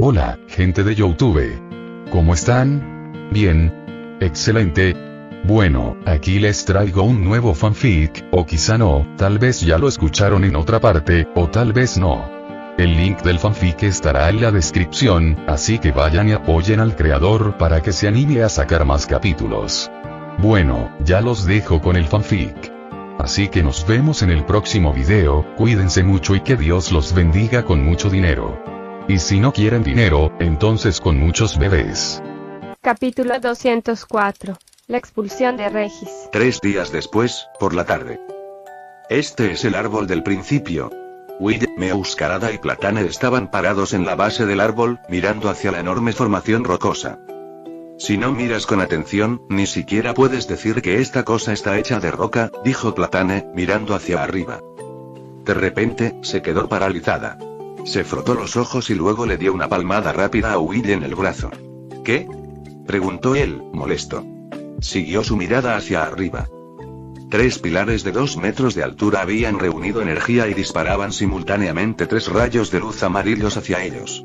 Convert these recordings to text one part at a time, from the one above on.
Hola, gente de YouTube. ¿Cómo están? Bien. Excelente. Bueno, aquí les traigo un nuevo fanfic, o quizá no, tal vez ya lo escucharon en otra parte, o tal vez no. El link del fanfic estará en la descripción, así que vayan y apoyen al creador para que se anime a sacar más capítulos. Bueno, ya los dejo con el fanfic. Así que nos vemos en el próximo video, cuídense mucho y que Dios los bendiga con mucho dinero. Y si no quieren dinero, entonces con muchos bebés. Capítulo 204. La expulsión de Regis. 3 días después, por la tarde. Este es el árbol del principio. Will, Meuscarada y Platane estaban parados en la base del árbol, mirando hacia la enorme formación rocosa. Si no miras con atención, ni siquiera puedes decir que esta cosa está hecha de roca, dijo Platane, mirando hacia arriba. De repente, se quedó paralizada. Se frotó los ojos y luego le dio una palmada rápida a Will en el brazo. ¿Qué? Preguntó él, molesto. Siguió su mirada hacia arriba. 3 pilares de 2 metros de altura habían reunido energía y disparaban simultáneamente 3 rayos de luz amarillos hacia ellos.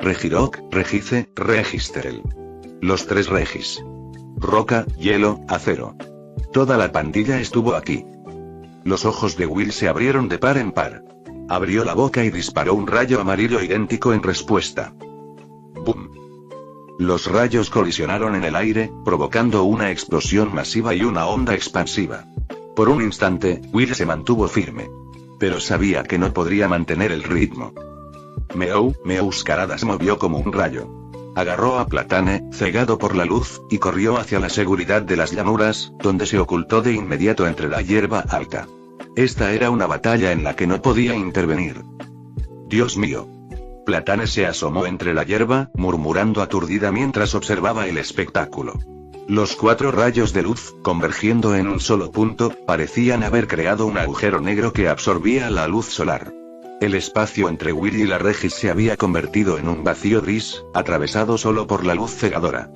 Regirok, Regice, Registerel. Los 3 Regis. Roca, hielo, acero. Toda la pandilla estuvo aquí. Los ojos de Will se abrieron de par en par. Abrió la boca y disparó un rayo amarillo idéntico en respuesta. ¡Bum! Los rayos colisionaron en el aire, provocando una explosión masiva y una onda expansiva. Por un instante, Will se mantuvo firme. Pero sabía que no podría mantener el ritmo. Meuscarada se movió como un rayo. Agarró a Platane, cegado por la luz, y corrió hacia la seguridad de las llanuras, donde se ocultó de inmediato entre la hierba alta. Esta era una batalla en la que no podía intervenir. Dios mío. Platane se asomó entre la hierba, murmurando aturdida mientras observaba el espectáculo. Los 4 rayos de luz, convergiendo en un solo punto, parecían haber creado un agujero negro que absorbía la luz solar. El espacio entre Will y la Regis se había convertido en un vacío gris, atravesado solo por la luz cegadora.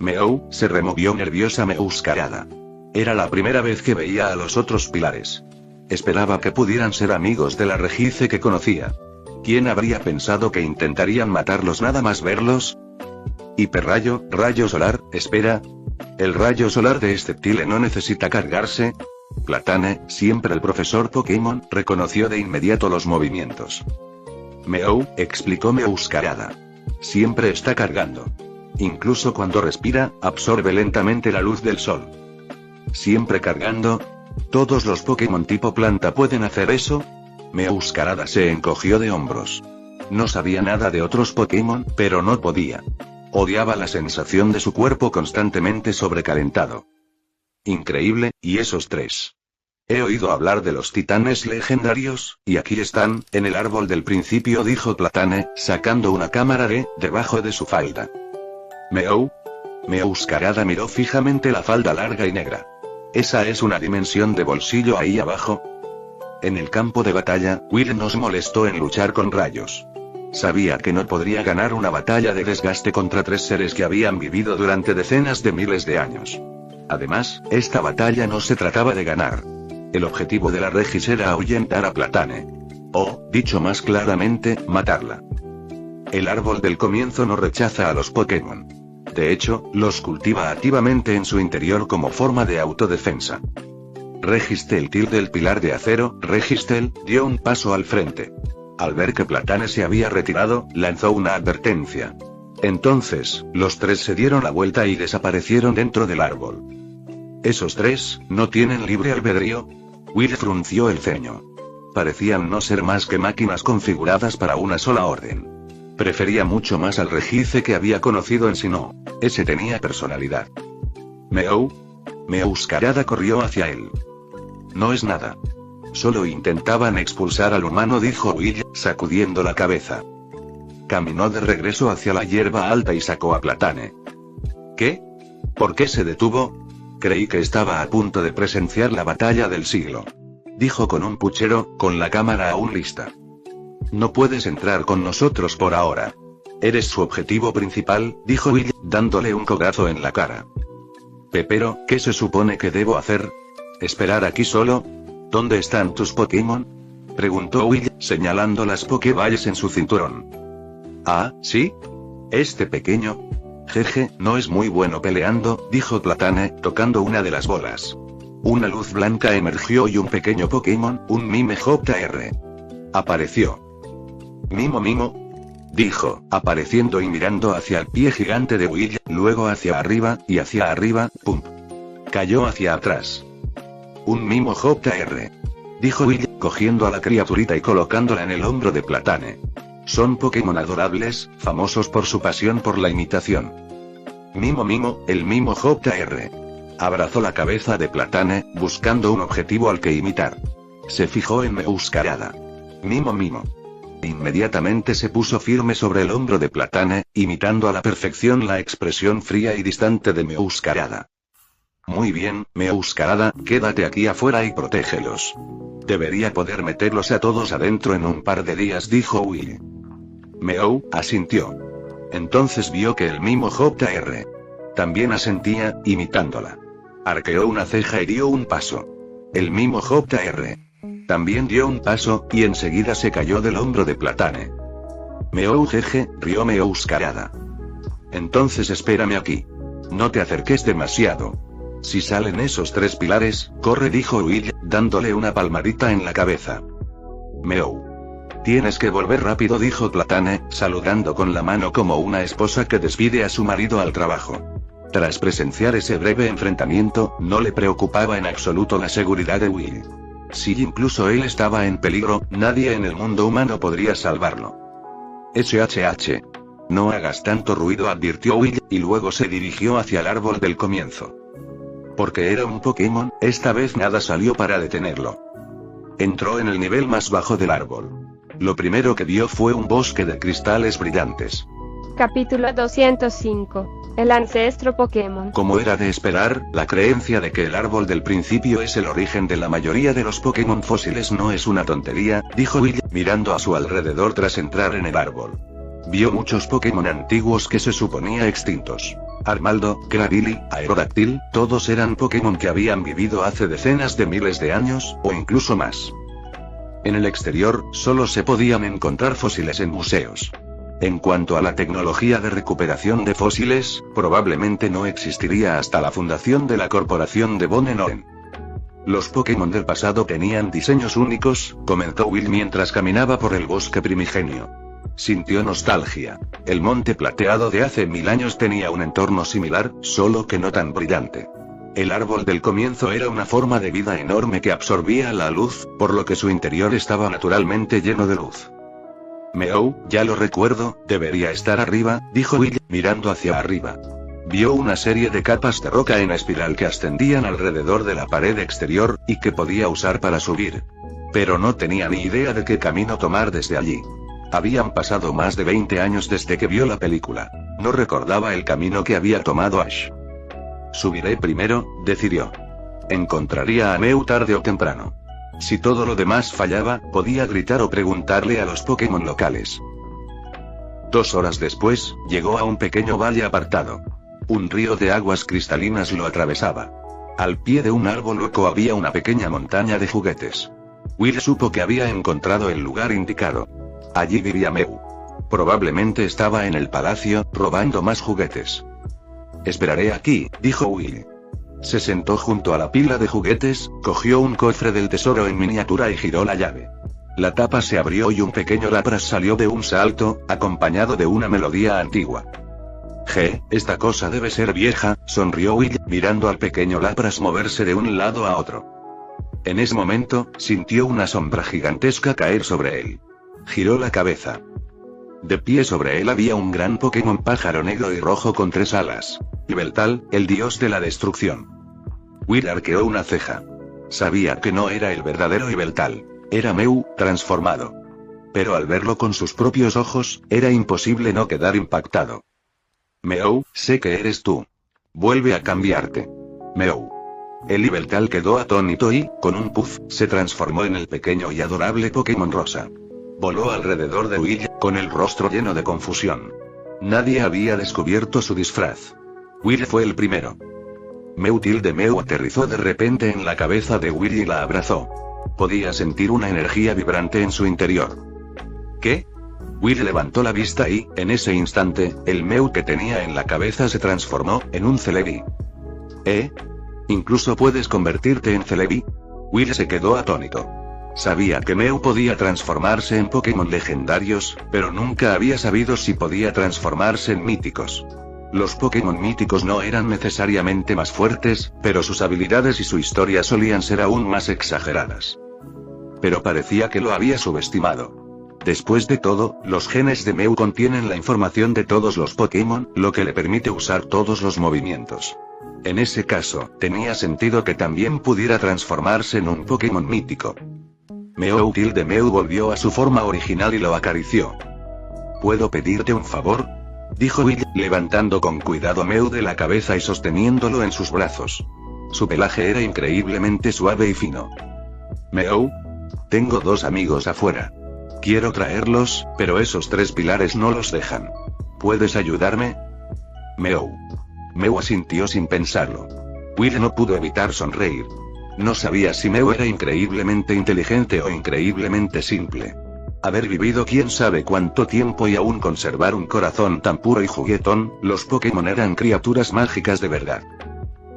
Meow, se removió nerviosa Meuscarada. Era la primera vez que veía a los otros pilares. Esperaba que pudieran ser amigos de la Regice que conocía. ¿Quién habría pensado que intentarían matarlos nada más verlos? Hiperrayo, rayo solar, espera. ¿El rayo solar de este Tile no necesita cargarse? Platane, siempre el profesor Pokémon, reconoció de inmediato los movimientos. Meow, explicó Meuscarada. Siempre está cargando. Incluso cuando respira, absorbe lentamente la luz del sol. ¿Siempre cargando? ¿Todos los Pokémon tipo planta pueden hacer eso? Meuscarada se encogió de hombros. No sabía nada de otros Pokémon, pero no podía. Odiaba la sensación de su cuerpo constantemente sobrecalentado. Increíble, ¿y esos 3? He oído hablar de los titanes legendarios, y aquí están, en el árbol del principio, dijo Platane, sacando una cámara de debajo de su falda. Meow. Meuscarada miró fijamente la falda larga y negra. ¿Esa es una dimensión de bolsillo ahí abajo? En el campo de batalla, Will nos molestó en luchar con rayos. Sabía que no podría ganar una batalla de desgaste contra 3 seres que habían vivido durante decenas de miles de años. Además, esta batalla no se trataba de ganar. El objetivo de la Regis era ahuyentar a Platane. O, dicho más claramente, matarla. El árbol del comienzo no rechaza a los Pokémon. De hecho, los cultiva activamente en su interior como forma de autodefensa. Registel del pilar de acero, Registel, dio un paso al frente. Al ver que Platane se había retirado, lanzó una advertencia. Entonces, los 3 se dieron la vuelta y desaparecieron dentro del árbol. ¿Esos 3 no tienen libre albedrío? Will frunció el ceño. Parecían no ser más que máquinas configuradas para una sola orden. Prefería mucho más al Regice que había conocido en Sinnoh. Ese tenía personalidad. Meow. Meuscarada corrió hacia él. No es nada. Solo intentaban expulsar al humano, dijo Will, sacudiendo la cabeza. Caminó de regreso hacia la hierba alta y sacó a Platane. ¿Qué? ¿Por qué se detuvo? Creí que estaba a punto de presenciar la batalla del siglo. Dijo con un puchero, con la cámara aún lista. No puedes entrar con nosotros por ahora. Eres su objetivo principal, dijo Will, dándole un codazo en la cara. Pero, ¿qué se supone que debo hacer? ¿Esperar aquí solo? ¿Dónde están tus Pokémon? Preguntó Will, señalando las Pokéballs en su cinturón. Ah, ¿sí? Este pequeño. Jeje, no es muy bueno peleando, dijo Platane, tocando una de las bolas. Una luz blanca emergió y un pequeño Pokémon, un Mime JR. Apareció. Mimo, dijo, apareciendo y mirando hacia el pie gigante de Will, luego hacia arriba, y hacia arriba, ¡pum! Cayó hacia atrás. Un Mimo JR. Dijo Will, cogiendo a la criaturita y colocándola en el hombro de Platane. Son Pokémon adorables, famosos por su pasión por la imitación. Mimo, el Mimo JR. Abrazó la cabeza de Platane, buscando un objetivo al que imitar. Se fijó en Meowscarada. Mimo. Inmediatamente se puso firme sobre el hombro de Platane, imitando a la perfección la expresión fría y distante de Meowscarada. Muy bien, Meowscarada, quédate aquí afuera y protégelos. Debería poder meterlos a todos adentro en un par de días, dijo Will. Meow asintió. Entonces vio que el Mimo JR también asentía, imitándola. Arqueó una ceja y dio un paso. El Mimo JR también dio un paso, y enseguida se cayó del hombro de Platane. Meow jeje, rió Meowscarada. Entonces espérame aquí. No te acerques demasiado. Si salen esos 3 pilares, corre, dijo Will, dándole una palmadita en la cabeza. Meow. Tienes que volver rápido, dijo Platane, saludando con la mano como una esposa que despide a su marido al trabajo. Tras presenciar ese breve enfrentamiento, no le preocupaba en absoluto la seguridad de Will. Si incluso él estaba en peligro, nadie en el mundo humano podría salvarlo. HHH. No hagas tanto ruido, advirtió Will, y luego se dirigió hacia el árbol del comienzo. Porque era un Pokémon, esta vez nada salió para detenerlo. Entró en el nivel más bajo del árbol. Lo primero que vio fue un bosque de cristales brillantes. Capítulo 205. El ancestro Pokémon. Como era de esperar, la creencia de que el árbol del principio es el origen de la mayoría de los Pokémon fósiles no es una tontería, dijo Will, mirando a su alrededor tras entrar en el árbol. Vio muchos Pokémon antiguos que se suponía extintos. Armaldo, Cradily, Aerodactyl, todos eran Pokémon que habían vivido hace decenas de miles de años, o incluso más. En el exterior, solo se podían encontrar fósiles en museos. En cuanto a la tecnología de recuperación de fósiles, probablemente no existiría hasta la fundación de la corporación de Von Enoren. Los Pokémon del pasado tenían diseños únicos, comentó Will mientras caminaba por el bosque primigenio. Sintió nostalgia. El monte plateado de hace 1000 años tenía un entorno similar, solo que no tan brillante. El árbol del comienzo era una forma de vida enorme que absorbía la luz, por lo que su interior estaba naturalmente lleno de luz. Meow, ya lo recuerdo, debería estar arriba, dijo Will, mirando hacia arriba. Vio una serie de capas de roca en espiral que ascendían alrededor de la pared exterior, y que podía usar para subir. Pero no tenía ni idea de qué camino tomar desde allí. Habían pasado más de 20 años desde que vio la película. No recordaba el camino que había tomado Ash. Subiré primero, decidió. Encontraría a Mew tarde o temprano. Si todo lo demás fallaba, podía gritar o preguntarle a los Pokémon locales. 2 horas después, llegó a un pequeño valle apartado. Un río de aguas cristalinas lo atravesaba. Al pie de un árbol hueco había una pequeña montaña de juguetes. Will supo que había encontrado el lugar indicado. Allí vivía Mew. Probablemente estaba en el palacio, robando más juguetes. Esperaré aquí, dijo Will. Se sentó junto a la pila de juguetes, cogió un cofre del tesoro en miniatura y giró la llave. La tapa se abrió y un pequeño Lapras salió de un salto, acompañado de una melodía antigua. Esta cosa debe ser vieja, sonrió Will, mirando al pequeño Lapras moverse de un lado a otro. En ese momento, sintió una sombra gigantesca caer sobre él. Giró la cabeza. De pie sobre él había un gran Pokémon pájaro negro y rojo con 3 alas. Yveltal, el dios de la destrucción. Will arqueó una ceja. Sabía que no era el verdadero Yveltal. Era Mew, transformado. Pero al verlo con sus propios ojos, era imposible no quedar impactado. Meow, sé que eres tú. Vuelve a cambiarte. Meow. El Yveltal quedó atónito y, con un puff, se transformó en el pequeño y adorable Pokémon rosa. Voló alrededor de Will, con el rostro lleno de confusión. Nadie había descubierto su disfraz. Will fue el primero. Mew aterrizó de repente en la cabeza de Will y la abrazó. Podía sentir una energía vibrante en su interior. ¿Qué? Will levantó la vista y, en ese instante, el Mew que tenía en la cabeza se transformó en un Celebi. ¿Incluso puedes convertirte en Celebi? Will se quedó atónito. Sabía que Mew podía transformarse en Pokémon legendarios, pero nunca había sabido si podía transformarse en míticos. Los Pokémon míticos no eran necesariamente más fuertes, pero sus habilidades y su historia solían ser aún más exageradas. Pero parecía que lo había subestimado. Después de todo, los genes de Mew contienen la información de todos los Pokémon, lo que le permite usar todos los movimientos. En ese caso, tenía sentido que también pudiera transformarse en un Pokémon mítico. Mew volvió a su forma original y lo acarició. ¿Puedo pedirte un favor?, dijo Will, levantando con cuidado a Mew de la cabeza y sosteniéndolo en sus brazos. Su pelaje era increíblemente suave y fino. Mew, tengo 2 amigos afuera. Quiero traerlos, pero esos 3 pilares no los dejan. ¿Puedes ayudarme? Mew asintió sin pensarlo. Will no pudo evitar sonreír. No sabía si Mew era increíblemente inteligente o increíblemente simple. Haber vivido quién sabe cuánto tiempo y aún conservar un corazón tan puro y juguetón, los Pokémon eran criaturas mágicas de verdad.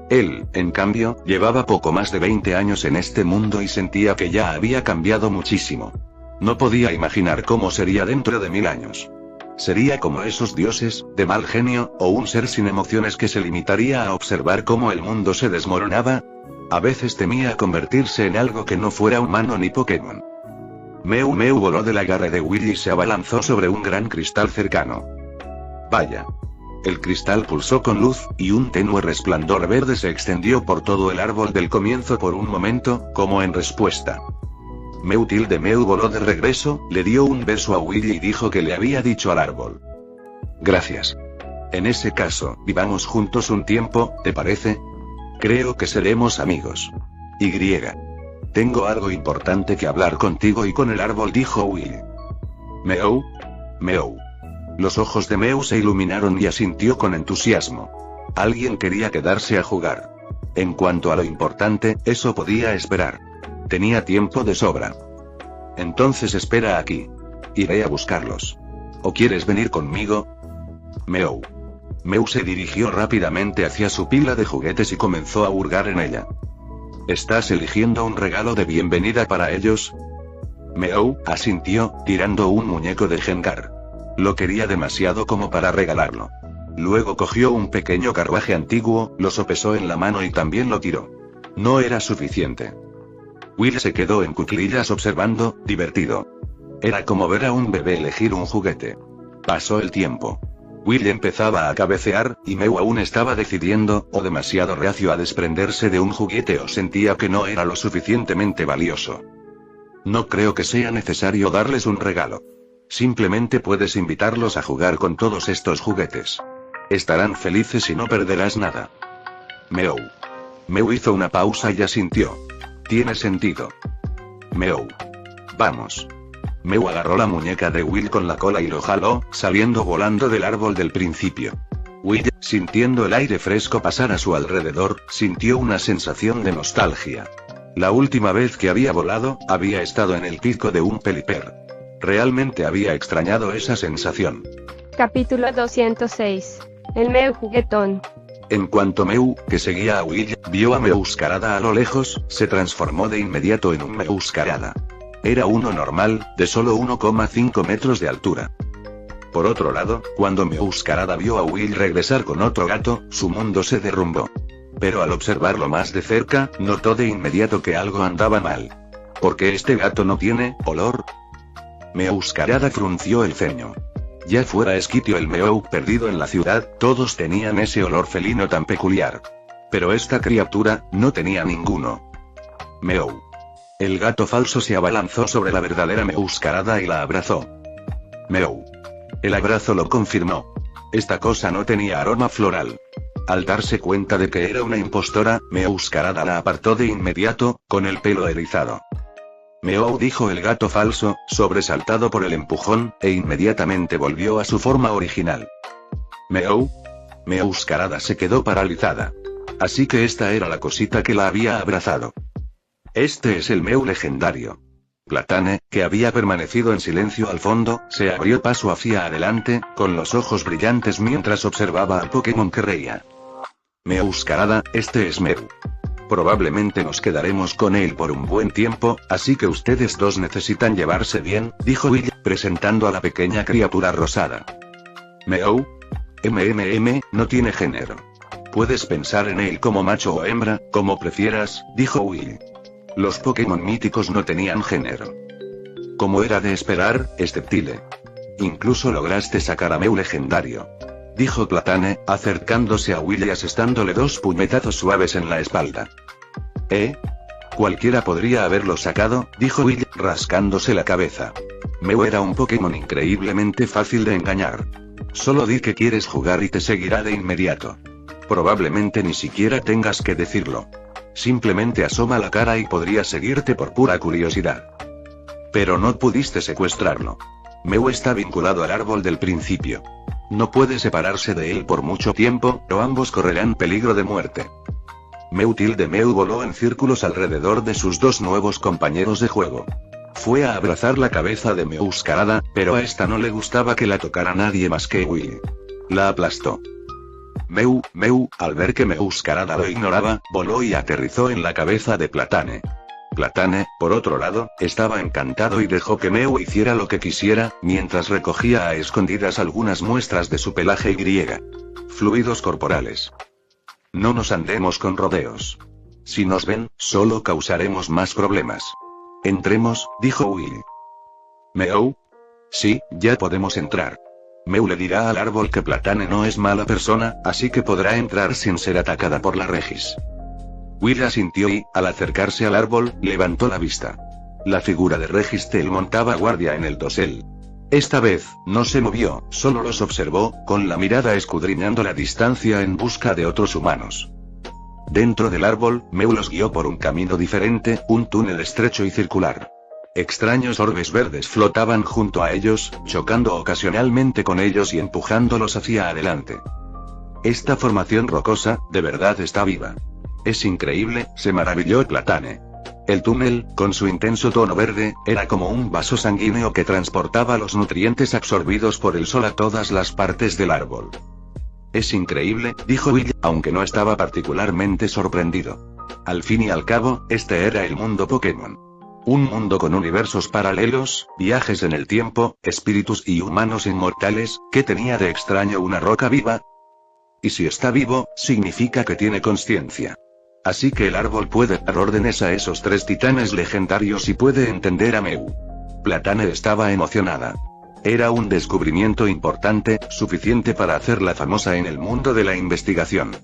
Él, en cambio, llevaba poco más de 20 años en este mundo y sentía que ya había cambiado muchísimo. No podía imaginar cómo sería dentro de 1000 años. ¿Sería como esos dioses, de mal genio, o un ser sin emociones que se limitaría a observar cómo el mundo se desmoronaba? A veces temía convertirse en algo que no fuera humano ni Pokémon. Mew voló del agarre de Will y se abalanzó sobre un gran cristal cercano. Vaya. El cristal pulsó con luz, y un tenue resplandor verde se extendió por todo el árbol del comienzo por un momento, como en respuesta. Mew voló de regreso, le dio un beso a Will y dijo que le había dicho al árbol. Gracias. En ese caso, vivamos juntos un tiempo, ¿te parece? Creo que seremos amigos. Tengo algo importante que hablar contigo y con el árbol, dijo Will. Mew. Los ojos de Mew se iluminaron y asintió con entusiasmo. Alguien quería quedarse a jugar. En cuanto a lo importante, eso podía esperar. Tenía tiempo de sobra. Entonces espera aquí. Iré a buscarlos. ¿O quieres venir conmigo? Mew se dirigió rápidamente hacia su pila de juguetes y comenzó a hurgar en ella. ¿Estás eligiendo un regalo de bienvenida para ellos? Mew asintió, tirando un muñeco de Gengar. Lo quería demasiado como para regalarlo. Luego cogió un pequeño carruaje antiguo, lo sopesó en la mano y también lo tiró. No era suficiente. Will se quedó en cuclillas observando, divertido. Era como ver a un bebé elegir un juguete. Pasó el tiempo. Will empezaba a cabecear, y Mew aún estaba decidiendo, o demasiado reacio a desprenderse de un juguete o sentía que no era lo suficientemente valioso. No creo que sea necesario darles un regalo. Simplemente puedes invitarlos a jugar con todos estos juguetes. Estarán felices y no perderás nada. Mew hizo una pausa y asintió. Tiene sentido. Vamos. Mew agarró la muñeca de Will con la cola y lo jaló, saliendo volando del árbol del principio. Will, sintiendo el aire fresco pasar a su alrededor, sintió una sensación de nostalgia. La última vez que había volado, había estado en el pico de un Pelipper. Realmente había extrañado esa sensación. Capítulo 206. El Mew juguetón. En cuanto Mew, que seguía a Will, vio a Meowscarada a lo lejos, se transformó de inmediato en un Meowscarada. Era uno normal, de solo 1,5 metros de altura. Por otro lado, cuando Meowscarada vio a Will regresar con otro gato, su mundo se derrumbó. Pero al observarlo más de cerca, notó de inmediato que algo andaba mal. ¿Por qué este gato no tiene olor? Meowscarada frunció el ceño. Ya fuera Esquitio el Meow perdido en la ciudad, todos tenían ese olor felino tan peculiar. Pero esta criatura, no tenía ninguno. Meow. El gato falso se abalanzó sobre la verdadera Meowscarada y la abrazó. Meow. El abrazo lo confirmó. Esta cosa no tenía aroma floral. Al darse cuenta de que era una impostora, Meowscarada la apartó de inmediato, con el pelo erizado. Meow, dijo el gato falso, sobresaltado por el empujón, e inmediatamente volvió a su forma original. Meow. Meowscarada se quedó paralizada. Así que esta era la cosita que la había abrazado. Este es el Mew legendario. Platane, que había permanecido en silencio al fondo, se abrió paso hacia adelante, con los ojos brillantes mientras observaba al Pokémon que reía. Meowscarada, este es Mew. Probablemente nos quedaremos con él por un buen tiempo, así que ustedes dos necesitan llevarse bien, dijo Will, presentando a la pequeña criatura rosada. Meow. No tiene género. Puedes pensar en él como macho o hembra, como prefieras, dijo Will. Los Pokémon míticos no tenían género. Como era de esperar, Sceptile. Incluso lograste sacar a Mew legendario. Dijo Platane, acercándose a Will y asestándole 2 puñetazos suaves en la espalda. Cualquiera podría haberlo sacado, dijo Will, rascándose la cabeza. Mew era un Pokémon increíblemente fácil de engañar. Solo di que quieres jugar y te seguirá de inmediato. Probablemente ni siquiera tengas que decirlo. Simplemente asoma la cara y podría seguirte por pura curiosidad. Pero no pudiste secuestrarlo. Mew está vinculado al árbol del principio. No puede separarse de él por mucho tiempo, o ambos correrán peligro de muerte. Mew voló en círculos alrededor de sus 2 nuevos compañeros de juego. Fue a abrazar la cabeza de Meowscarada, pero a esta no le gustaba que la tocara nadie más que Will. La aplastó. Mew, al ver que Meowscarada lo ignoraba, voló y aterrizó en la cabeza de Platane. Platane, por otro lado, estaba encantado y dejó que Mew hiciera lo que quisiera, mientras recogía a escondidas algunas muestras de su pelaje y fluidos corporales. No nos andemos con rodeos. Si nos ven, solo causaremos más problemas. Entremos, dijo Will. Meow. Sí, ya podemos entrar. Mew le dirá al árbol que Platane no es mala persona, así que podrá entrar sin ser atacada por la Regis. Will asintió y, al acercarse al árbol, levantó la vista. La figura de Registel montaba guardia en el dosel. Esta vez, no se movió, solo los observó, con la mirada escudriñando la distancia en busca de otros humanos. Dentro del árbol, Mew los guió por un camino diferente, un túnel estrecho y circular. Extraños orbes verdes flotaban junto a ellos, chocando ocasionalmente con ellos y empujándolos hacia adelante. Esta formación rocosa, de verdad está viva. Es increíble, se maravilló Platane. El túnel, con su intenso tono verde, era como un vaso sanguíneo que transportaba los nutrientes absorbidos por el sol a todas las partes del árbol. Es increíble, dijo Will, aunque no estaba particularmente sorprendido. Al fin y al cabo, este era el mundo Pokémon. Un mundo con universos paralelos, viajes en el tiempo, espíritus y humanos inmortales. ¿Qué tenía de extraño una roca viva? Y si está vivo, significa que tiene conciencia. Así que el árbol puede dar órdenes a esos 3 titanes legendarios y puede entender a Mew. Platane estaba emocionada. Era un descubrimiento importante, suficiente para hacerla famosa en el mundo de la investigación.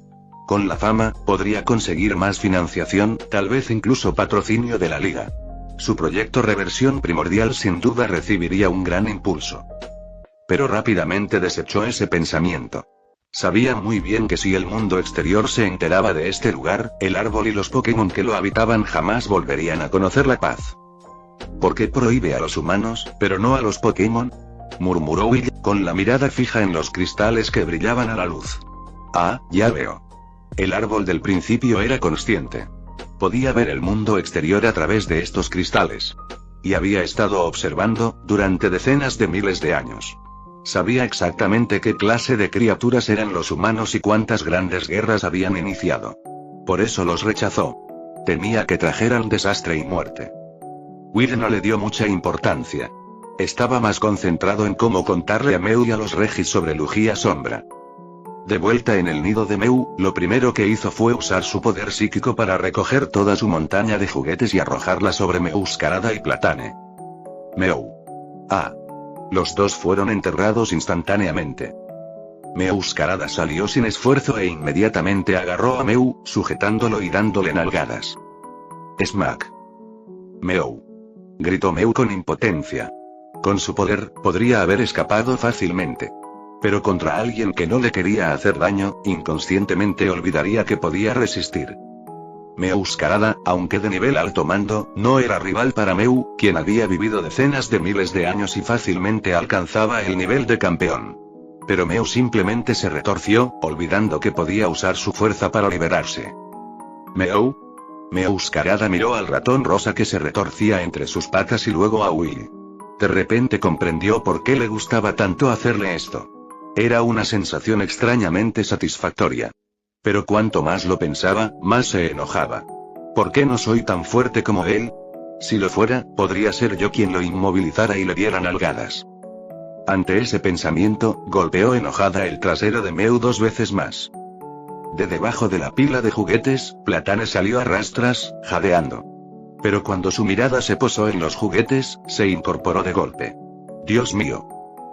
Con la fama, podría conseguir más financiación, tal vez incluso patrocinio de la liga. Su proyecto Reversión Primordial sin duda recibiría un gran impulso. Pero rápidamente desechó ese pensamiento. Sabía muy bien que si el mundo exterior se enteraba de este lugar, el árbol y los Pokémon que lo habitaban jamás volverían a conocer la paz. ¿Por qué prohíbe a los humanos, pero no a los Pokémon? Murmuró Will, con la mirada fija en los cristales que brillaban a la luz. Ah, ya veo. El árbol del principio era consciente. Podía ver el mundo exterior a través de estos cristales. Y había estado observando, durante decenas de miles de años. Sabía exactamente qué clase de criaturas eran los humanos y cuántas grandes guerras habían iniciado. Por eso los rechazó. Temía que trajeran desastre y muerte. Will no le dio mucha importancia. Estaba más concentrado en cómo contarle a Mew y a los Regis sobre Lugia Sombra. De vuelta en el nido de Mew, lo primero que hizo fue usar su poder psíquico para recoger toda su montaña de juguetes y arrojarla sobre Meowscarada y Platane. Mew. Ah. Los dos fueron enterrados instantáneamente. Meowscarada salió sin esfuerzo e inmediatamente agarró a Mew, sujetándolo y dándole nalgadas. Smack. Mew. Gritó Mew con impotencia. Con su poder, podría haber escapado fácilmente. Pero contra alguien que no le quería hacer daño, inconscientemente olvidaría que podía resistir. Meowscarada, aunque de nivel alto mando, no era rival para Mew, quien había vivido decenas de miles de años y fácilmente alcanzaba el nivel de campeón. Pero Mew simplemente se retorció, olvidando que podía usar su fuerza para liberarse. Mew. Meowscarada miró al ratón rosa que se retorcía entre sus patas y luego a Willy. De repente comprendió por qué le gustaba tanto hacerle esto. Era una sensación extrañamente satisfactoria. Pero cuanto más lo pensaba, más se enojaba. ¿Por qué no soy tan fuerte como él? Si lo fuera, podría ser yo quien lo inmovilizara y le diera nalgadas. Ante ese pensamiento, golpeó enojada el trasero de Mew 2 veces más. De debajo de la pila de juguetes, Platane salió a rastras, jadeando. Pero cuando su mirada se posó en los juguetes, se incorporó de golpe. Dios mío.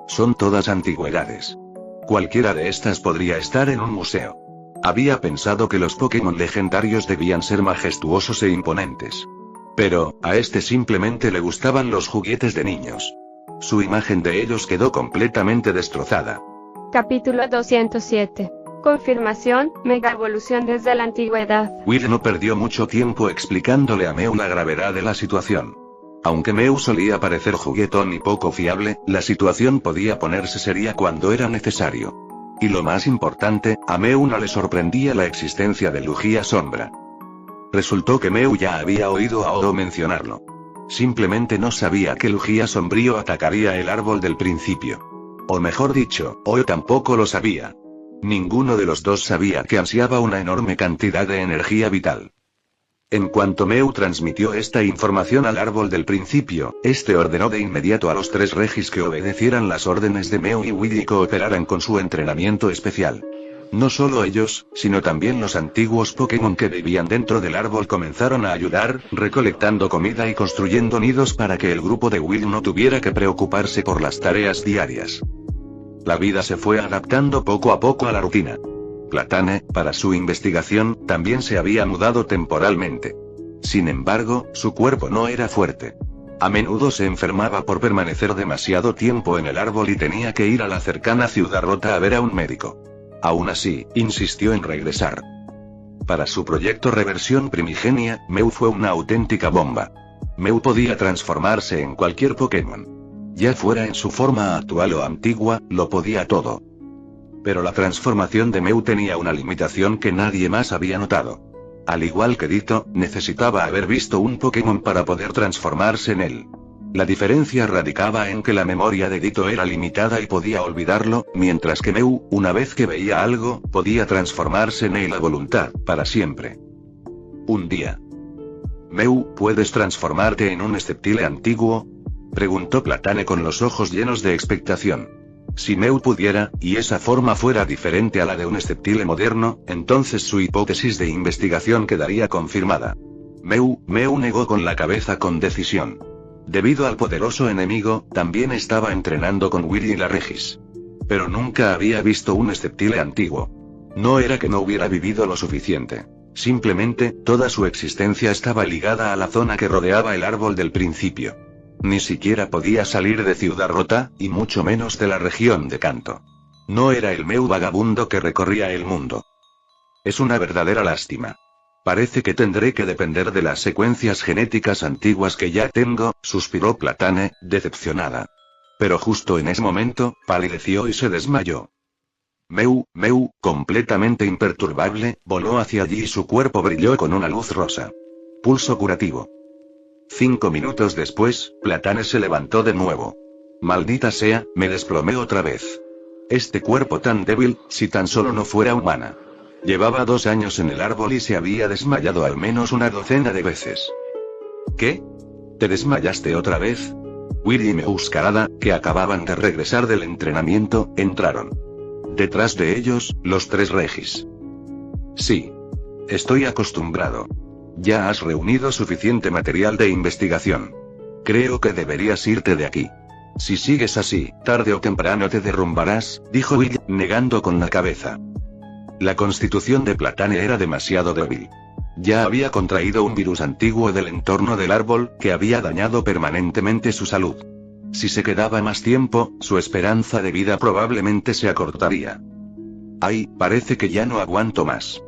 Son todas antigüedades. Cualquiera de estas podría estar en un museo. Había pensado que los Pokémon legendarios debían ser majestuosos e imponentes. Pero, a este simplemente le gustaban los juguetes de niños. Su imagen de ellos quedó completamente destrozada. Capítulo 207. Confirmación, Mega Evolución desde la antigüedad. Will no perdió mucho tiempo explicándole a Mew la gravedad de la situación. Aunque Mew solía parecer juguetón y poco fiable, la situación podía ponerse seria cuando era necesario. Y lo más importante, a Mew no le sorprendía la existencia de Lugia Sombra. Resultó que Mew ya había oído a Odo mencionarlo. Simplemente no sabía que Lugia Sombrío atacaría el árbol del principio. O mejor dicho, Odo tampoco lo sabía. Ninguno de los dos sabía que ansiaba una enorme cantidad de energía vital. En cuanto Mew transmitió esta información al árbol del principio, este ordenó de inmediato a los 3 Regis que obedecieran las órdenes de Mew y Willy y cooperaran con su entrenamiento especial. No solo ellos, sino también los antiguos Pokémon que vivían dentro del árbol comenzaron a ayudar, recolectando comida y construyendo nidos para que el grupo de Will no tuviera que preocuparse por las tareas diarias. La vida se fue adaptando poco a poco a la rutina. Platane, para su investigación, también se había mudado temporalmente. Sin embargo, su cuerpo no era fuerte. A menudo se enfermaba por permanecer demasiado tiempo en el árbol y tenía que ir a la cercana ciudad rota a ver a un médico. Aún así, insistió en regresar. Para su proyecto Reversión Primigenia, Mew fue una auténtica bomba. Mew podía transformarse en cualquier Pokémon. Ya fuera en su forma actual o antigua, lo podía todo. Pero la transformación de Mew tenía una limitación que nadie más había notado. Al igual que Ditto, necesitaba haber visto un Pokémon para poder transformarse en él. La diferencia radicaba en que la memoria de Ditto era limitada y podía olvidarlo, mientras que Mew, una vez que veía algo, podía transformarse en él a voluntad, para siempre. Un día. Mew, ¿puedes transformarte en un Sceptile antiguo? Preguntó Platane con los ojos llenos de expectación. Si Mew pudiera, y esa forma fuera diferente a la de un Sceptile moderno, entonces su hipótesis de investigación quedaría confirmada. Mew negó con la cabeza con decisión. Debido al poderoso enemigo, también estaba entrenando con Willy y la Regis. Pero nunca había visto un Sceptile antiguo. No era que no hubiera vivido lo suficiente. Simplemente, toda su existencia estaba ligada a la zona que rodeaba el árbol del principio. Ni siquiera podía salir de Ciudad Rota, y mucho menos de la región de Kanto. No era el Mew vagabundo que recorría el mundo. Es una verdadera lástima. Parece que tendré que depender de las secuencias genéticas antiguas que ya tengo, suspiró Platane, decepcionada. Pero justo en ese momento, palideció y se desmayó. Mew, completamente imperturbable, voló hacia allí y su cuerpo brilló con una luz rosa. Pulso curativo. 5 minutos después, Platane se levantó de nuevo. Maldita sea, me desplomé otra vez. Este cuerpo tan débil, si tan solo no fuera humana. Llevaba 2 años en el árbol y se había desmayado al menos una docena de veces. ¿Qué? ¿Te desmayaste otra vez? Willy y Meowscarada, que acababan de regresar del entrenamiento, entraron. Detrás de ellos, los 3 Regis. Sí. Estoy acostumbrado. Ya has reunido suficiente material de investigación. Creo que deberías irte de aquí. Si sigues así, tarde o temprano te derrumbarás, dijo Will, negando con la cabeza. La constitución de Platane era demasiado débil. Ya había contraído un virus antiguo del entorno del árbol, que había dañado permanentemente su salud. Si se quedaba más tiempo, su esperanza de vida probablemente se acortaría. Ay, parece que ya no aguanto más.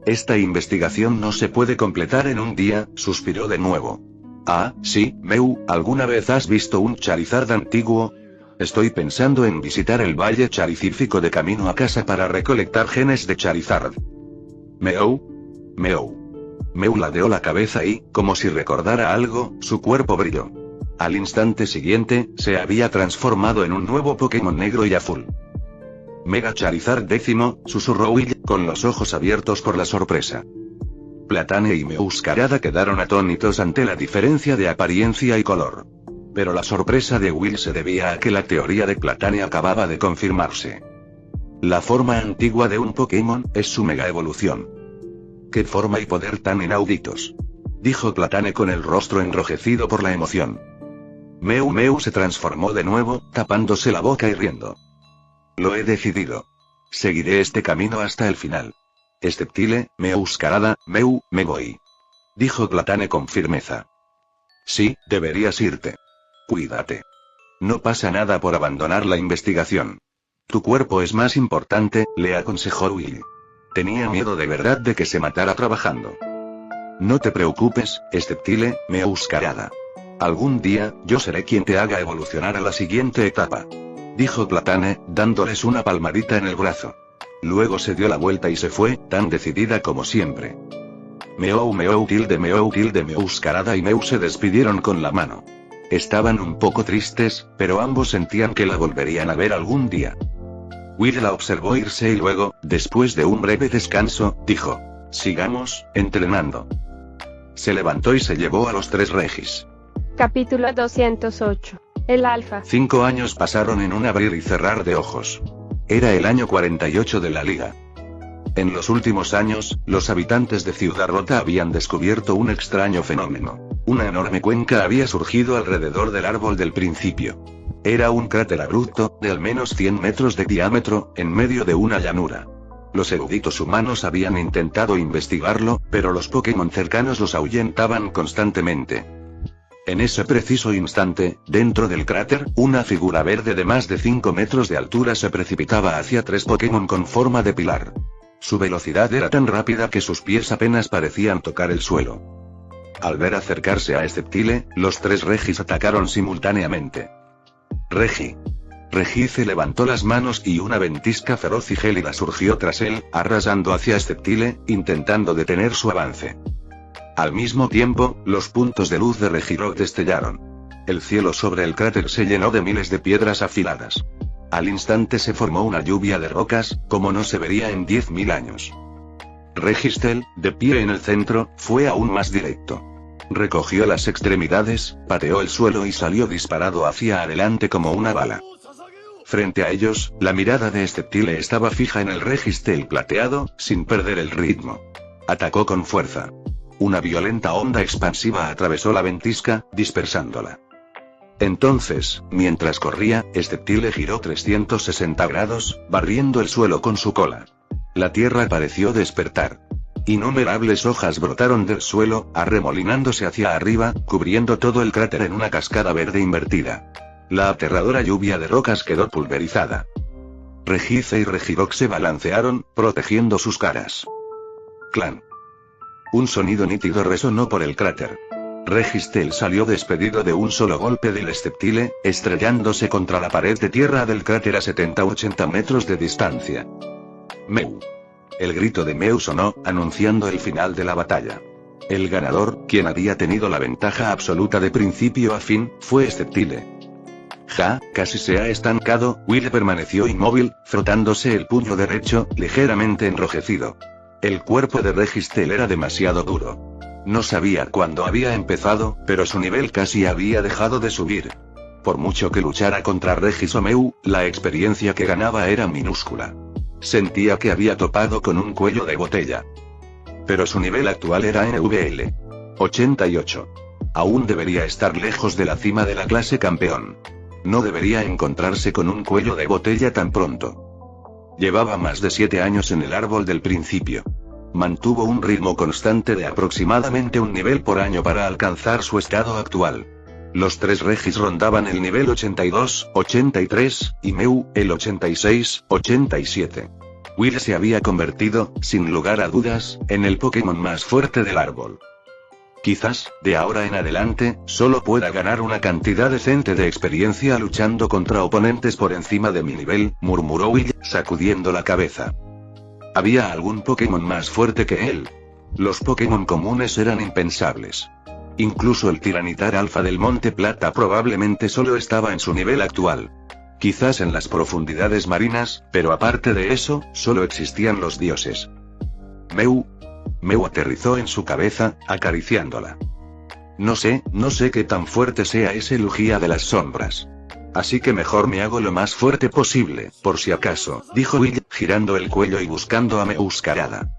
Esta investigación no se puede completar en un día, suspiró de nuevo. Ah, sí, Mew, ¿alguna vez has visto un Charizard antiguo? Estoy pensando en visitar el Valle Charizífico de camino a casa para recolectar genes de Charizard. Mew. Mew ladeó la cabeza y, como si recordara algo, su cuerpo brilló. Al instante siguiente, se había transformado en un nuevo Pokémon negro y azul. Mega Charizard X, susurró Will, con los ojos abiertos por la sorpresa. Platane y Meowscarada quedaron atónitos ante la diferencia de apariencia y color. Pero la sorpresa de Will se debía a que la teoría de Platane acababa de confirmarse. La forma antigua de un Pokémon es su mega evolución. ¡Qué forma y poder tan inauditos!, dijo Platane con el rostro enrojecido por la emoción. Mew se transformó de nuevo, tapándose la boca y riendo. Lo he decidido. Seguiré este camino hasta el final. Sceptile, Meowscarada, Mew, me voy, dijo Platane con firmeza. Sí, deberías irte. Cuídate. No pasa nada por abandonar la investigación. Tu cuerpo es más importante, le aconsejó Will. Tenía miedo de verdad de que se matara trabajando. No te preocupes, Sceptile, Meowscarada. Algún día, yo seré quien te haga evolucionar a la siguiente etapa, dijo Platane, dándoles una palmadita en el brazo. Luego se dio la vuelta y se fue, tan decidida como siempre. Meowscarada y Mew se despidieron con la mano. Estaban un poco tristes, pero ambos sentían que la volverían a ver algún día. Will la observó irse y luego, después de un breve descanso, dijo: sigamos, entrenando. Se levantó y se llevó a los 3 Regis. Capítulo 208. El Alfa. 5 años pasaron en un abrir y cerrar de ojos. Era el año 48 de la liga. En los últimos años, los habitantes de Ciudad Rota habían descubierto un extraño fenómeno. Una enorme cuenca había surgido alrededor del árbol del principio. Era un cráter abrupto, de al menos 100 metros de diámetro, en medio de una llanura. Los eruditos humanos habían intentado investigarlo, pero los Pokémon cercanos los ahuyentaban constantemente. En ese preciso instante, dentro del cráter, una figura verde de más de 5 metros de altura se precipitaba hacia 3 Pokémon con forma de pilar. Su velocidad era tan rápida que sus pies apenas parecían tocar el suelo. Al ver acercarse a Sceptile, los 3 Regis atacaron simultáneamente. Regice levantó las manos y una ventisca feroz y gélida surgió tras él, arrasando hacia Sceptile, intentando detener su avance. Al mismo tiempo, los puntos de luz de Regirock destellaron. El cielo sobre el cráter se llenó de miles de piedras afiladas. Al instante se formó una lluvia de rocas, como no se vería en 10.000 años. Registel, de pie en el centro, fue aún más directo. Recogió las extremidades, pateó el suelo y salió disparado hacia adelante como una bala. Frente a ellos, la mirada de Sceptile estaba fija en el Registel plateado, sin perder el ritmo. Atacó con fuerza. Una violenta onda expansiva atravesó la ventisca, dispersándola. Entonces, mientras corría, Sceptile giró 360 grados, barriendo el suelo con su cola. La tierra pareció despertar. Innumerables hojas brotaron del suelo, arremolinándose hacia arriba, cubriendo todo el cráter en una cascada verde invertida. La aterradora lluvia de rocas quedó pulverizada. Regice y Regirock se balancearon, protegiendo sus caras. Clan. Un sonido nítido resonó por el cráter. Registel salió despedido de un solo golpe del Sceptile, estrellándose contra la pared de tierra del cráter a 70-80 metros de distancia. Mew. El grito de Mew sonó, anunciando el final de la batalla. El ganador, quien había tenido la ventaja absoluta de principio a fin, fue Sceptile. Casi se ha estancado. Will permaneció inmóvil, frotándose el puño derecho, ligeramente enrojecido. El cuerpo de Registel era demasiado duro. No sabía cuándo había empezado, pero su nivel casi había dejado de subir. Por mucho que luchara contra Regis o Mew, la experiencia que ganaba era minúscula. Sentía que había topado con un cuello de botella. Pero su nivel actual era NVL 88. Aún debería estar lejos de la cima de la clase campeón. No debería encontrarse con un cuello de botella tan pronto. Llevaba más de 7 años en el árbol del principio. Mantuvo un ritmo constante de aproximadamente un nivel por año para alcanzar su estado actual. Los 3 Regis rondaban el nivel 82, 83, y Mew, el 86, 87. Will se había convertido, sin lugar a dudas, en el Pokémon más fuerte del árbol. Quizás, de ahora en adelante, solo pueda ganar una cantidad decente de experiencia luchando contra oponentes por encima de mi nivel, murmuró Will, sacudiendo la cabeza. ¿Había algún Pokémon más fuerte que él? Los Pokémon comunes eran impensables. Incluso el Tiranitar Alfa del Monte Plata probablemente solo estaba en su nivel actual. Quizás en las profundidades marinas, pero aparte de eso, solo existían los dioses. Mew. Mew aterrizó en su cabeza, acariciándola. No sé qué tan fuerte sea ese Lugia de las sombras. Así que mejor me hago lo más fuerte posible, por si acaso, dijo Will, girando el cuello y buscando a Meowscarada.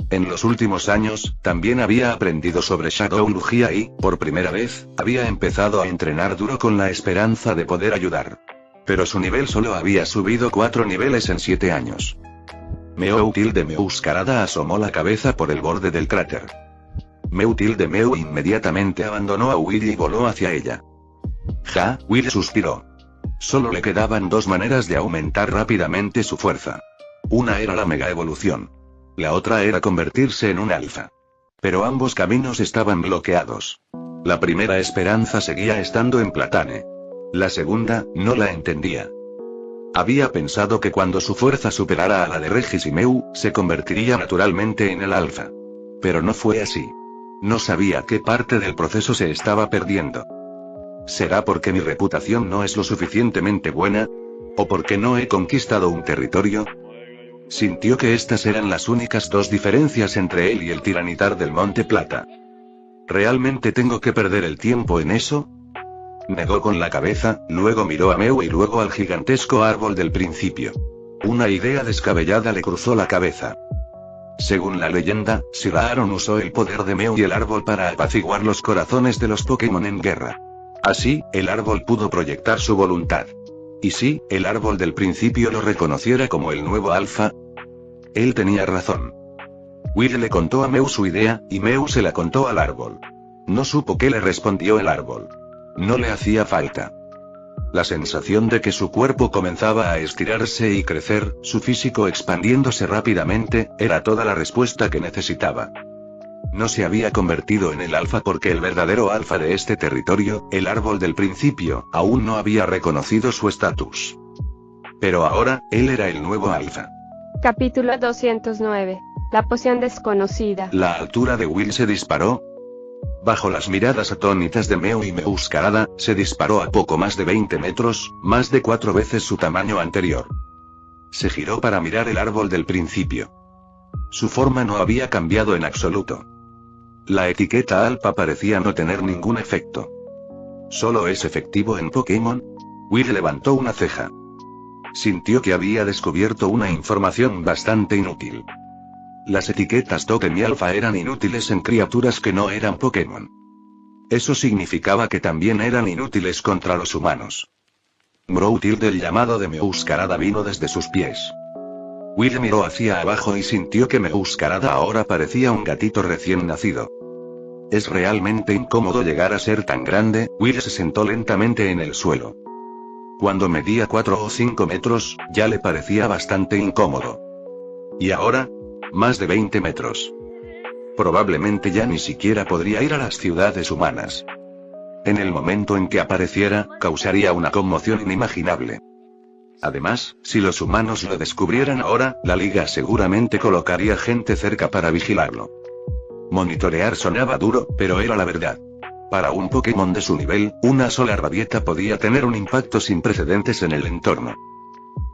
En los últimos años, también había aprendido sobre Shadow Lugia y, por primera vez, había empezado a entrenar duro con la esperanza de poder ayudar. Pero su nivel solo había subido 4 niveles en 7 años. Meowtilde Meowscarada asomó la cabeza por el borde del cráter. Meowtilde Mew inmediatamente abandonó a Will y voló hacia ella. Will suspiró. Solo le quedaban 2 maneras de aumentar rápidamente su fuerza. Una era la mega evolución. La otra era convertirse en un alfa. Pero ambos caminos estaban bloqueados. La primera esperanza seguía estando en Platane. La segunda, no la entendía. Había pensado que cuando su fuerza superara a la de Regis y Mew, se convertiría naturalmente en el alfa. Pero no fue así. No sabía qué parte del proceso se estaba perdiendo. ¿Será porque mi reputación no es lo suficientemente buena? ¿O porque no he conquistado un territorio? Sintió que estas eran las únicas 2 diferencias entre él y el Tiranitar del Monte Plata. ¿Realmente tengo que perder el tiempo en eso? Negó con la cabeza, luego miró a Mew y luego al gigantesco árbol del principio. Una idea descabellada le cruzó la cabeza. Según la leyenda, Sir Aaron usó el poder de Mew y el árbol para apaciguar los corazones de los Pokémon en guerra. Así, el árbol pudo proyectar su voluntad. ¿Y si el árbol del principio lo reconociera como el nuevo alfa? Él tenía razón. Will le contó a Mew su idea, y Mew se la contó al árbol. No supo qué le respondió el árbol. No le hacía falta. La sensación de que su cuerpo comenzaba a estirarse y crecer, su físico expandiéndose rápidamente, era toda la respuesta que necesitaba. No se había convertido en el alfa porque el verdadero alfa de este territorio, el árbol del principio, aún no había reconocido su estatus. Pero ahora, él era el nuevo alfa. Capítulo 209. La poción desconocida. La altura de Will se disparó. Bajo las miradas atónitas de Mew y Meowscarada, se disparó a poco más de 20 metros, más de 4 veces su tamaño anterior. Se giró para mirar el árbol del principio. Su forma no había cambiado en absoluto. La etiqueta alfa parecía no tener ningún efecto. ¿Solo es efectivo en Pokémon? Will levantó una ceja. Sintió que había descubierto una información bastante inútil. Las etiquetas Totem y Alpha eran inútiles en criaturas que no eran Pokémon. Eso significaba que también eran inútiles contra los humanos. Meowtilde, el llamado de Meowscarada vino desde sus pies. Will miró hacia abajo y sintió que Meowscarada ahora parecía un gatito recién nacido. Es realmente incómodo llegar a ser tan grande. Will se sentó lentamente en el suelo. Cuando medía 4 o 5 metros, ya le parecía bastante incómodo. ¿Y ahora? Más de 20 metros. Probablemente ya ni siquiera podría ir a las ciudades humanas. En el momento en que apareciera, causaría una conmoción inimaginable. Además, si los humanos lo descubrieran ahora, la liga seguramente colocaría gente cerca para vigilarlo. Monitorear sonaba duro, pero era la verdad. Para un Pokémon de su nivel, una sola rabieta podía tener un impacto sin precedentes en el entorno.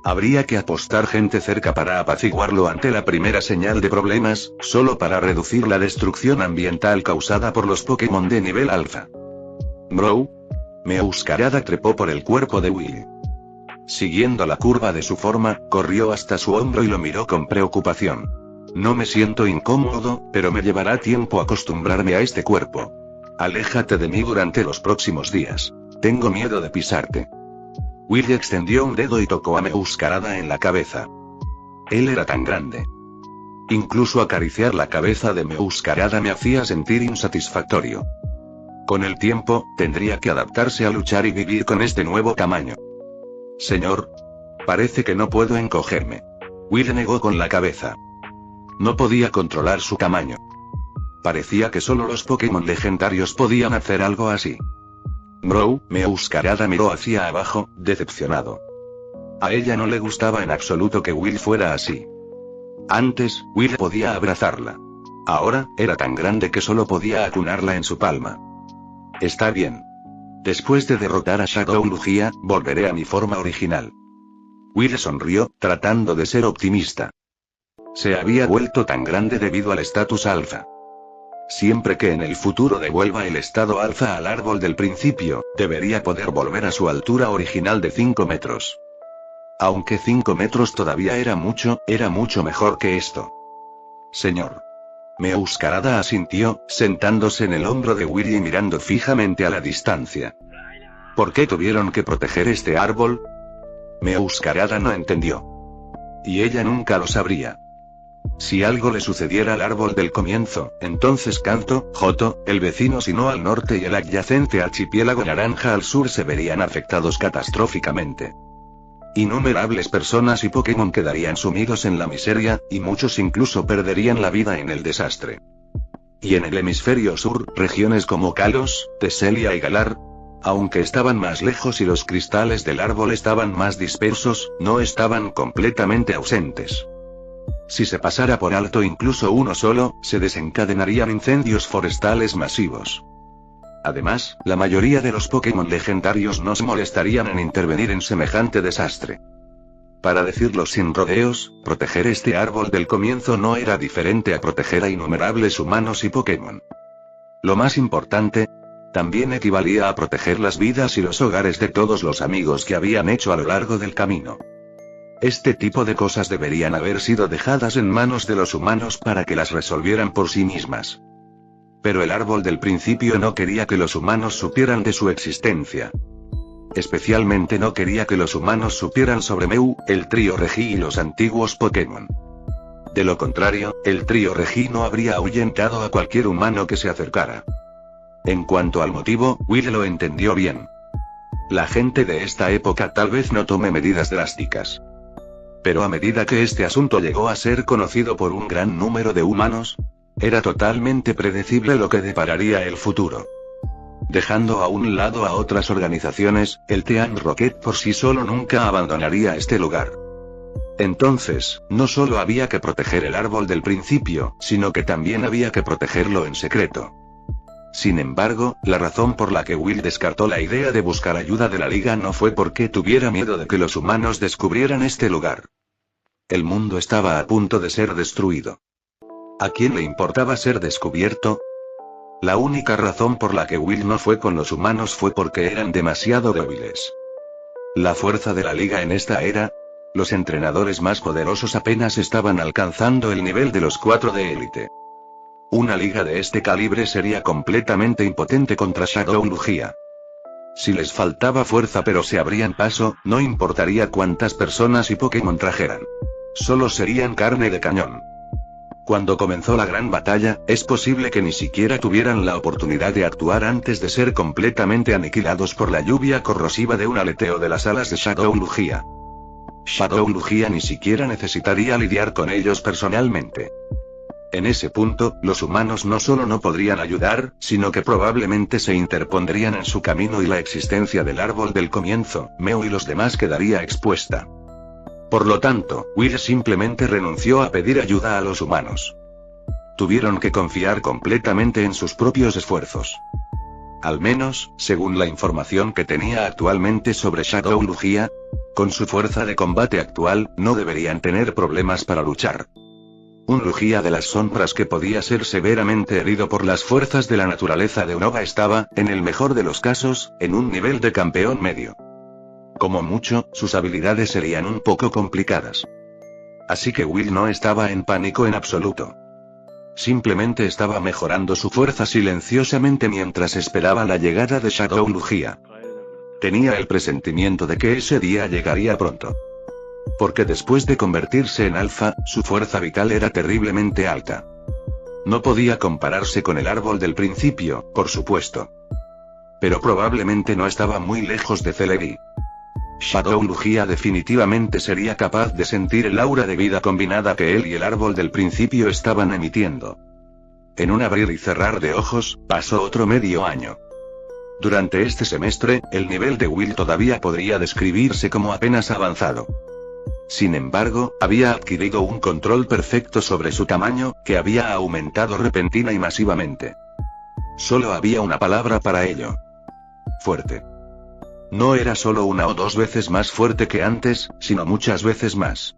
Habría que apostar gente cerca para apaciguarlo ante la primera señal de problemas, solo para reducir la destrucción ambiental causada por los Pokémon de nivel alfa. Bro. Meowscarada trepó por el cuerpo de Will. Siguiendo la curva de su forma, corrió hasta su hombro y lo miró con preocupación. No me siento incómodo, pero me llevará tiempo acostumbrarme a este cuerpo. Aléjate de mí durante los próximos días. Tengo miedo de pisarte. Will extendió un dedo y tocó a Meowscarada en la cabeza. Él era tan grande. Incluso acariciar la cabeza de Meowscarada me hacía sentir insatisfactorio. Con el tiempo, tendría que adaptarse a luchar y vivir con este nuevo tamaño. Señor. Parece que no puedo encogerme. Will negó con la cabeza. No podía controlar su tamaño. Parecía que solo los Pokémon legendarios podían hacer algo así. Bro. Meowscarada miró hacia abajo, decepcionado. A ella no le gustaba en absoluto que Will fuera así. Antes, Will podía abrazarla. Ahora, era tan grande que solo podía acunarla en su palma. Está bien. Después de derrotar a Shadow Lugia, volveré a mi forma original. Will sonrió, tratando de ser optimista. Se había vuelto tan grande debido al estatus alfa. Siempre que en el futuro devuelva el estado alfa al árbol del principio, debería poder volver a su altura original de 5 metros. Aunque 5 metros todavía era mucho mejor que esto. Señor. Meowscarada asintió, sentándose en el hombro de Will y mirando fijamente a la distancia. ¿Por qué tuvieron que proteger este árbol? Meowscarada no entendió. Y ella nunca lo sabría. Si algo le sucediera al árbol del comienzo, entonces Kanto, Johto, el vecino Sinnoh al norte y el adyacente archipiélago naranja al sur se verían afectados catastróficamente. Innumerables personas y Pokémon quedarían sumidos en la miseria, y muchos incluso perderían la vida en el desastre. Y en el hemisferio sur, regiones como Kalos, Teselia y Galar, aunque estaban más lejos y los cristales del árbol estaban más dispersos, no estaban completamente ausentes. Si se pasara por alto incluso uno solo, se desencadenarían incendios forestales masivos. Además, la mayoría de los Pokémon legendarios no se molestarían en intervenir en semejante desastre. Para decirlo sin rodeos, proteger este árbol del comienzo no era diferente a proteger a innumerables humanos y Pokémon. Lo más importante, también equivalía a proteger las vidas y los hogares de todos los amigos que habían hecho a lo largo del camino. Este tipo de cosas deberían haber sido dejadas en manos de los humanos para que las resolvieran por sí mismas. Pero el árbol del principio no quería que los humanos supieran de su existencia. Especialmente no quería que los humanos supieran sobre Mew, el trío Regi y los antiguos Pokémon. De lo contrario, el trío Regi no habría ahuyentado a cualquier humano que se acercara. En cuanto al motivo, Will lo entendió bien. La gente de esta época tal vez no tome medidas drásticas. Pero a medida que este asunto llegó a ser conocido por un gran número de humanos, era totalmente predecible lo que depararía el futuro. Dejando a un lado a otras organizaciones, el Team Rocket por sí solo nunca abandonaría este lugar. Entonces, no solo había que proteger el árbol del principio, sino que también había que protegerlo en secreto. Sin embargo, la razón por la que Will descartó la idea de buscar ayuda de la Liga no fue porque tuviera miedo de que los humanos descubrieran este lugar. El mundo estaba a punto de ser destruido. ¿A quién le importaba ser descubierto? La única razón por la que Will no fue con los humanos fue porque eran demasiado débiles. La fuerza de la Liga en esta era, los entrenadores más poderosos apenas estaban alcanzando el nivel de los 4 de élite. Una liga de este calibre sería completamente impotente contra Shadow Lugia. Si les faltaba fuerza pero se abrían paso, no importaría cuántas personas y Pokémon trajeran. Solo serían carne de cañón. Cuando comenzó la gran batalla, es posible que ni siquiera tuvieran la oportunidad de actuar antes de ser completamente aniquilados por la lluvia corrosiva de un aleteo de las alas de Shadow Lugia. Shadow Lugia ni siquiera necesitaría lidiar con ellos personalmente. En ese punto, los humanos no solo no podrían ayudar, sino que probablemente se interpondrían en su camino y la existencia del árbol del comienzo, Mew y los demás quedaría expuesta. Por lo tanto, Will simplemente renunció a pedir ayuda a los humanos. Tuvieron que confiar completamente en sus propios esfuerzos. Al menos, según la información que tenía actualmente sobre Shadow Lugia, con su fuerza de combate actual, no deberían tener problemas para luchar. Un Lugia de las sombras que podía ser severamente herido por las fuerzas de la naturaleza de Unova estaba, en el mejor de los casos, en un nivel de campeón medio. Como mucho, sus habilidades serían un poco complicadas. Así que Will no estaba en pánico en absoluto. Simplemente estaba mejorando su fuerza silenciosamente mientras esperaba la llegada de Shadow Lugia. Tenía el presentimiento de que ese día llegaría pronto. Porque después de convertirse en alfa, su fuerza vital era terriblemente alta. No podía compararse con el árbol del principio, por supuesto. Pero probablemente no estaba muy lejos de Celebi. Shadow Lugia definitivamente sería capaz de sentir el aura de vida combinada que él y el árbol del principio estaban emitiendo. En un abrir y cerrar de ojos, pasó otro medio año. Durante este semestre, el nivel de Will todavía podría describirse como apenas avanzado. Sin embargo, había adquirido un control perfecto sobre su tamaño, que había aumentado repentina y masivamente. Solo había una palabra para ello. Fuerte. No era solo una o dos veces más fuerte que antes, sino muchas veces más.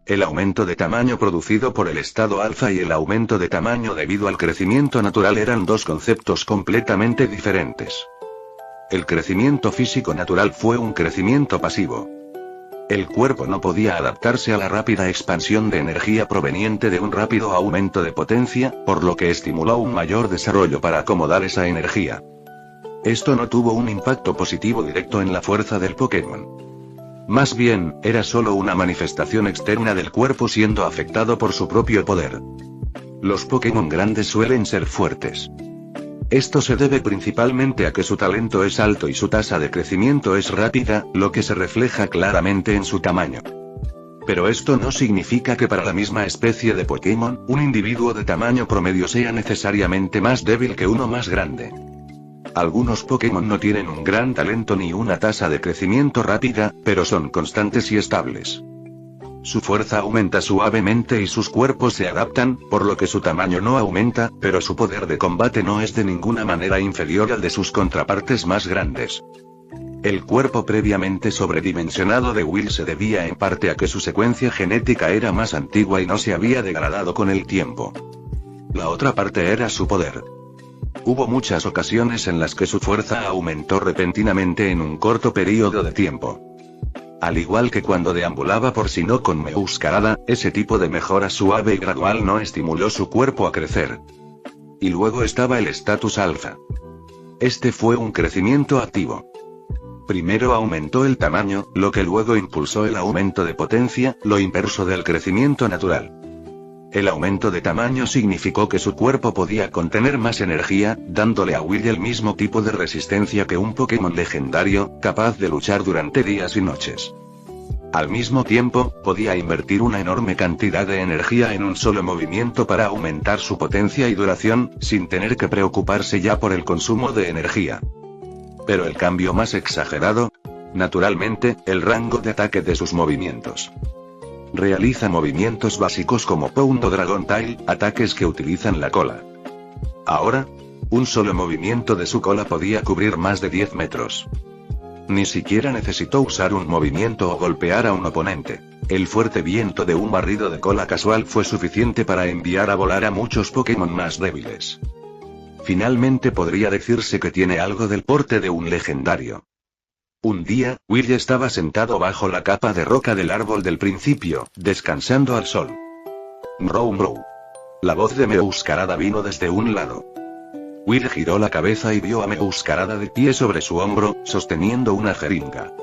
El aumento de tamaño producido por el estado alfa y el aumento de tamaño debido al crecimiento natural eran dos conceptos completamente diferentes. El crecimiento físico natural fue un crecimiento pasivo. El cuerpo no podía adaptarse a la rápida expansión de energía proveniente de un rápido aumento de potencia, por lo que estimuló un mayor desarrollo para acomodar esa energía. Esto no tuvo un impacto positivo directo en la fuerza del Pokémon. Más bien, era solo una manifestación externa del cuerpo siendo afectado por su propio poder. Los Pokémon grandes suelen ser fuertes. Esto se debe principalmente a que su talento es alto y su tasa de crecimiento es rápida, lo que se refleja claramente en su tamaño. Pero esto no significa que para la misma especie de Pokémon, un individuo de tamaño promedio sea necesariamente más débil que uno más grande. Algunos Pokémon no tienen un gran talento ni una tasa de crecimiento rápida, pero son constantes y estables. Su fuerza aumenta suavemente y sus cuerpos se adaptan, por lo que su tamaño no aumenta, pero su poder de combate no es de ninguna manera inferior al de sus contrapartes más grandes. El cuerpo previamente sobredimensionado de Will se debía en parte a que su secuencia genética era más antigua y no se había degradado con el tiempo. La otra parte era su poder. Hubo muchas ocasiones en las que su fuerza aumentó repentinamente en un corto periodo de tiempo. Al igual que cuando deambulaba por Sinnoh con Meowscarada, ese tipo de mejora suave y gradual no estimuló su cuerpo a crecer. Y luego estaba el estatus alfa. Este fue un crecimiento activo. Primero aumentó el tamaño, lo que luego impulsó el aumento de potencia, lo inverso del crecimiento natural. El aumento de tamaño significó que su cuerpo podía contener más energía, dándole a Will el mismo tipo de resistencia que un Pokémon legendario, capaz de luchar durante días y noches. Al mismo tiempo, podía invertir una enorme cantidad de energía en un solo movimiento para aumentar su potencia y duración, sin tener que preocuparse ya por el consumo de energía. Pero el cambio más exagerado, naturalmente, el rango de ataque de sus movimientos. Realiza movimientos básicos como Pound o Dragon Tail, ataques que utilizan la cola. Ahora, un solo movimiento de su cola podía cubrir más de 10 metros. Ni siquiera necesitó usar un movimiento o golpear a un oponente. El fuerte viento de un barrido de cola casual fue suficiente para enviar a volar a muchos Pokémon más débiles. Finalmente podría decirse que tiene algo del porte de un legendario. Un día, Will estaba sentado bajo la capa de roca del árbol del principio, descansando al sol. Mrow. La voz de Meowscarada vino desde un lado. Will giró la cabeza y vio a Meowscarada de pie sobre su hombro, sosteniendo una jeringa.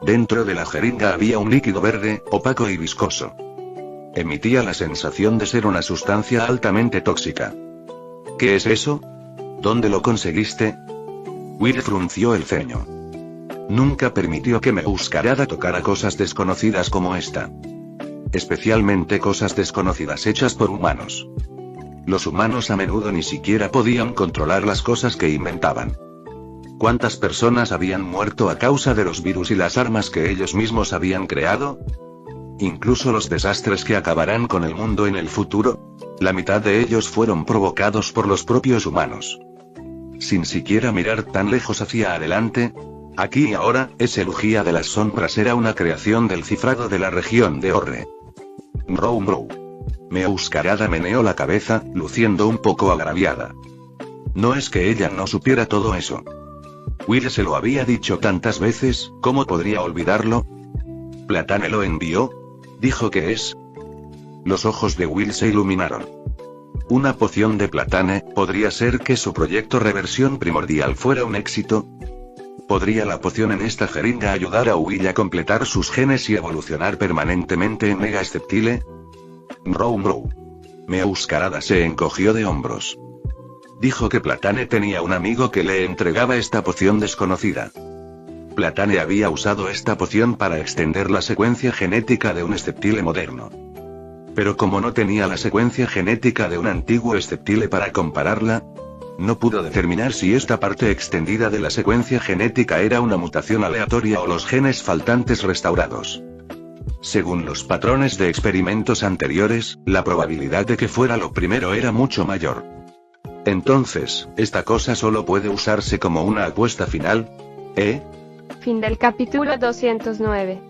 Dentro de la jeringa había un líquido verde, opaco y viscoso. Emitía la sensación de ser una sustancia altamente tóxica. ¿Qué es eso? ¿Dónde lo conseguiste? Will frunció el ceño. Nunca permitió que Meowscarada tocara cosas desconocidas como esta. Especialmente cosas desconocidas hechas por humanos. Los humanos a menudo ni siquiera podían controlar las cosas que inventaban. ¿Cuántas personas habían muerto a causa de los virus y las armas que ellos mismos habían creado? Incluso los desastres que acabarán con el mundo en el futuro, la mitad de ellos fueron provocados por los propios humanos. Sin siquiera mirar tan lejos hacia adelante, aquí y ahora, ese Lugía de las sombras era una creación del cifrado de la región de Orre. Mrow. Meowscarada meneó la cabeza, luciendo un poco agraviada. No es que ella no supiera todo eso. Will se lo había dicho tantas veces, ¿cómo podría olvidarlo? ¿Platane lo envió? Dijo que es. Los ojos de Will se iluminaron. ¿Una poción de Platane? ¿Podría ser que su proyecto Reversión Primordial fuera un éxito? ¿Podría la poción en esta jeringa ayudar a Will a completar sus genes y evolucionar permanentemente en Mega Sceptile? Mrow. Meowscarada se encogió de hombros. Dijo que Platane tenía un amigo que le entregaba esta poción desconocida. Platane había usado esta poción para extender la secuencia genética de un Sceptile moderno. Pero como no tenía la secuencia genética de un antiguo Sceptile para compararla, no pudo determinar si esta parte extendida de la secuencia genética era una mutación aleatoria o los genes faltantes restaurados. Según los patrones de experimentos anteriores, la probabilidad de que fuera lo primero era mucho mayor. Entonces, esta cosa solo puede usarse como una apuesta final, ¿eh? Fin del capítulo 209.